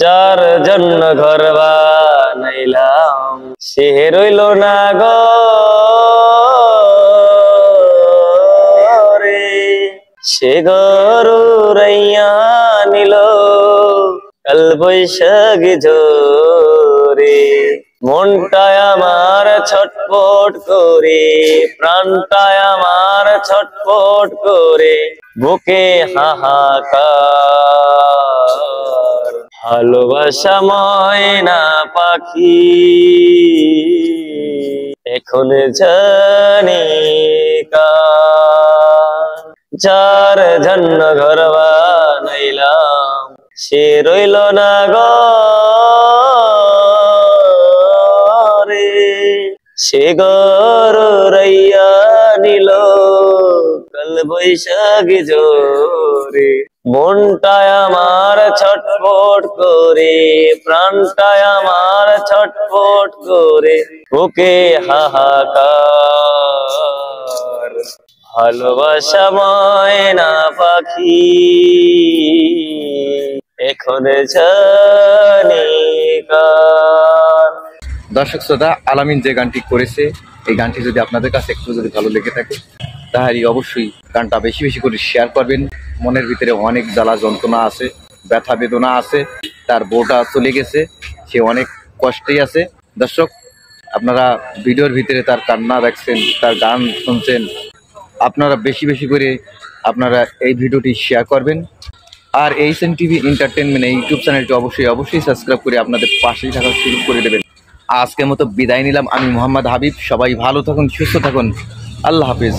যার জন্য ঘর বানাইলাম সে রইল না ঘরে, সে ঘর উড়াইয়া নিল কাল বৈশাখী ঝরে। মনটায় আমার ছটফট করে, প্রাণটায় আমার ছটফট করে, বুকে হাহাকার। ভালোবাসা ময়না পাখি এখন জানি কার। যার জন্য ঘর বানাইলাম সে রইল না ঘরে, সে ঘর উড়াইয়া নিল কাল বৈশাখী ঝরে। মনটায় আমার ছটফট করে, প্রাণটায় আমার ছটফট করে, বুকে হাহাকার। ভালোবাসা ময়না পাখি এখন জানি কার। দর্শক শ্রোতা, আলামিন যে গানটি করেছে এই গানটি যদি আপনাদের কাছে একটু যদি ভালো লেগে থাকে তাহলে অবশ্যই গানটা বেশি বেশি করে শেয়ার করবেন। মনের ভিতরে অনেক জ্বালা যন্ত্রণা আছে, ব্যথা বেদনা আছে, তার বউটা চলে গেছে, সে অনেক কষ্টেই আছে। দর্শক, আপনারা ভিডিওর ভিতরে তার কান্না দেখছেন, তার গান শুনছেন, আপনারা বেশি বেশি করে আপনারা এই ভিডিওটি শেয়ার করবেন। আর এইচএন টিভি এন্টারটেনমেন্ট ইউটিউব চ্যানেলটি অবশ্যই সাবস্ক্রাইব করে আপনাদের পাশেই থাকা শুরু করে দেবেন। আজকের মতো বিদায় নিলাম, আমি মোহাম্মদ হাবিব। সবাই ভালো থাকুন, সুস্থ থাকুন, আল্লাহ হাফিজ।